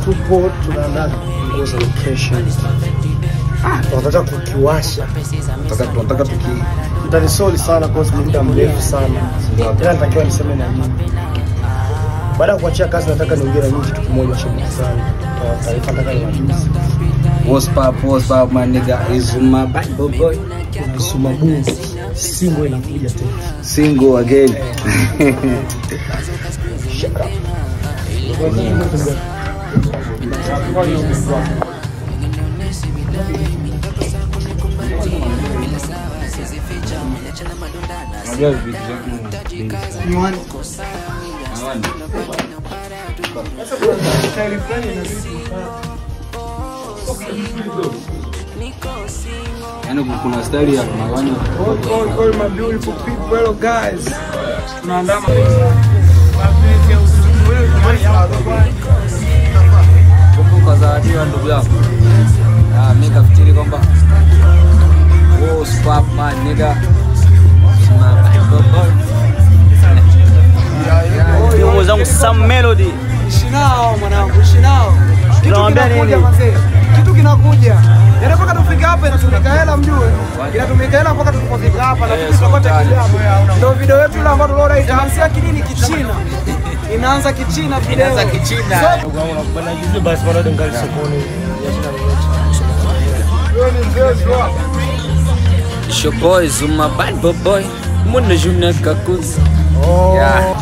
tupo tunaandaa kuongoza location. Tunataka kukiwasha. Tunataka tutanisoli sana kwa sababu muda mrefu sana. Ila natakiwa niseme na nyinyi. Baada ya kuachia kazi nataka niongee na nyinyi kitu kimoja cha mzani. Taarifa nataka niwajuze. What's up my nigga, is my bad boy. Zumabu single inakuja tena. Single again. Shut up. Kuna style ya mawani. All my beautiful people, hello guys. Tunaandama Kumbuka zawadi wa ndugu yako. Mimi kafikiri kwamba spap man nigga. Yo zangu Sam Melody. Shinao mwanangu, shinao. Tunawaambia nini? Kitu kinakuja. Yaani mpaka tufike hapa inatumika hela mjue. Inatumika hela mpaka tukifika hapa na tutapata kijabu. Ndio video yetu ile ambayo tunaona itaanzia kinini Kichina. Inaanza Kichina video. Inaanza Kichina. Bwana hizi basi bado ngali sokoni. Show boys, my bad boy. Mwana juna kakuzi. Yeah.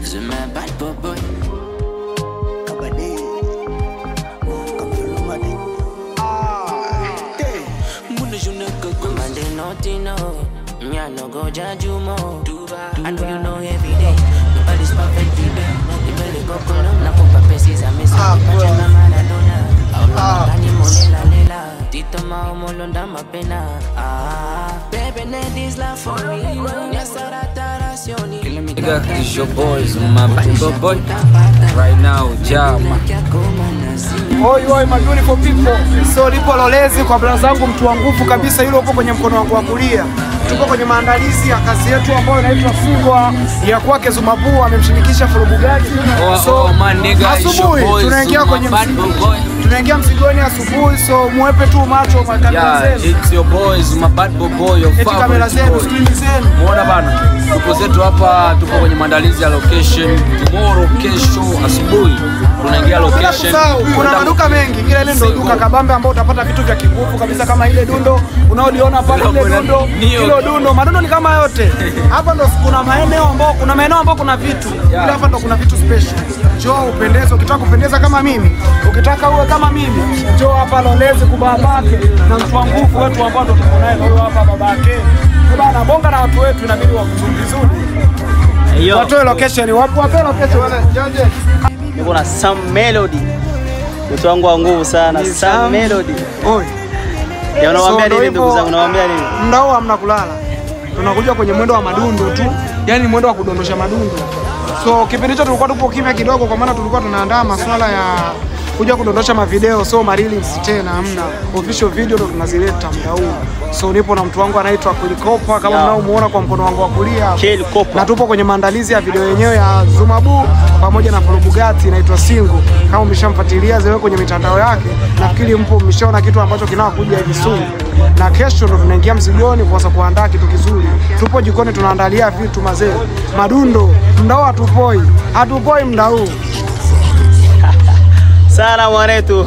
Is my bad boy. I no go judge you more. I know you know every day. Nobody's perfect today. You better go column. Na pompa pesis a miss. Pachanga Maradona. Aula kani molela lela. Tito mao molonda mapena. Baby, need this love for me. Nigga, it's your boys, my bad boy. Right now, Jama. Oi my beautiful people. So lipo Lolezi kwa brother zangu mtu wa nguvu kabisa yule upo kwenye mkono wangu wa kulia. Tuko kwenye maandalizi ya kazi yetu ambayo inaitwa Singwa ya kwake Zumabu amemshirikisha Fulubugati. So my nigga, asubuhi tunaingia kwenye tunaingia msigoni asubuhi, so muepe tu macho kwa kamera zenu. Yeah, it's your boys, my bad boy, your favorite. Kamera zenu, screen zenu. Muona bana. Tuko zetu hapa, tuko kwenye maandalizi ya location. Tomorrow kesho asubuhi tunaingia location. Kuna maduka mengi, ile ndio duka kabambe ambao utapata vitu vya kikufu kabisa kama ile dundo unaoliona pale, ile dundo. Hilo dundo, madundo ni kama yote. Hapa ndo kuna maeneo ambao kuna vitu. Ila hapa ndo kuna vitu special. Njoo upendeze, ukitaka kupendeza kama mimi, ukitaka uwe kama mimi, njoo hapa Lolezi kubabake na mtu wa nguvu wetu ambao ndo tuko naye leo hapa babake. Bana bonga na watu wetu inabidi wakuzuri vizuri. Watoe location, wape location wale. Jaje. Niko na Sam Melody. Mtu wangu wa nguvu sana, Sam Melody. Oi. Ya unawaambia nini ndugu zangu, unawaambia nini? Mdao hamna kulala. Tunakuja kwenye mwendo wa madundo tu. Yaani mwendo wa kudondosha madundo. So kipindi hicho tulikuwa tupo kimya kidogo kwa maana tulikuwa tunaandaa masuala ya kuja kudondosha mavideo, so marelease tena hamna. Official video ndo tunazileta muda huu. So nipo na mtu wangu anaitwa Kulikopa kama mnaomuona kwa mkono wangu wa kulia. Na tupo kwenye maandalizi ya video yenyewe ya Zumabu pamoja na Fulubugati inaitwa Single. Kama umeshamfuatilia zewe kwenye mitandao yake, nafikiri mpo mmeshaona kitu ambacho kinakuja hivi soon. Na kesho ndo tunaingia mzigoni kwa sababu kuandaa kitu kizuri. Tupo jikoni tunaandalia vitu mazee. Madundo, mdao hatupoi mdao. Sana mwanetu.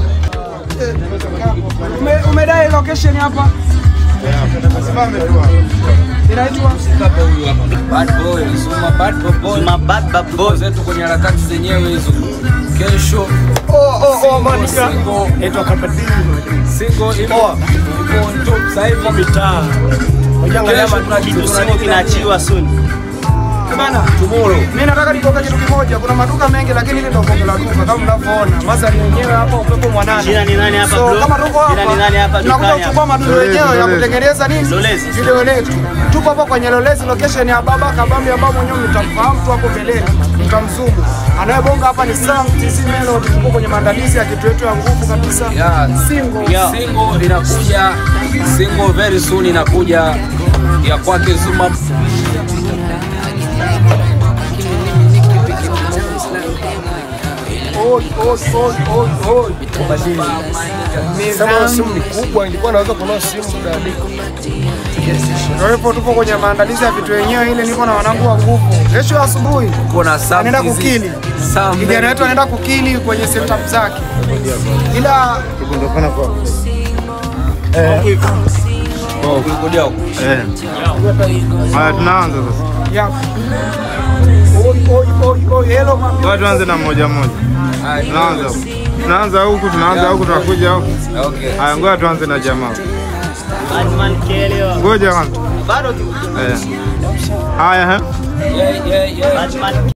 Umedai location hapa? Inaitwa Bad boys, my bad boy. My bad boy. Zetu kwenye harakati zenyewe hizo. kesho. Manika. Eto kapatini. Single ipo top sasa hivi mitaa. Ukiangalia Kitu single kinaachiwa soon. Bana, tomorrow. mimi nataka nikuongea kitu kimoja. Kuna maduka mengi lakini ile ndio bonge la duka kama mnavyoona. Mazari yenyewe hapa upepo mwanana. Jina ni nani hapa bro? So kama tuko hapa. Jina ni nani hapa dukani? Tunakuja kuchukua madudu wenyewe ya kutengeneza nini? Lolezi. Video letu. Tupo hapa kwenye Lolezi location ya Baba Kabambi ambao mwenyewe mtamfahamu tu hapo mbele. Mtamzumu. Anayebonga hapa ni Sam TC Melody. Tuko kwenye maandalizi ya kitu yetu ya nguvu kabisa. Yeah. Single inakuja. Single very soon inakuja ya kwake Zuma. Sema simu ni kubwa, ilikuwa naweza kununua simu dada. Kwa hivyo tupo kwenye maandalizi ya vitu wenyewe, ile niko na wanangu wa nguvu. Kesho asubuhi kuna Sam anaenda kukili. Kijana wetu anaenda kukili kwenye setup zake. Ila Tukondokana kwa. kukudia huko. Haya tunaanza sasa. ya hello mami. Ngoja tuanze na moja moja. Tunaanza huku, tunakuja huku. Okay. Haya ngoja tuanze na jamaa. Batman Kelio. Ngoja kwanza. Bado tu. Haya Batman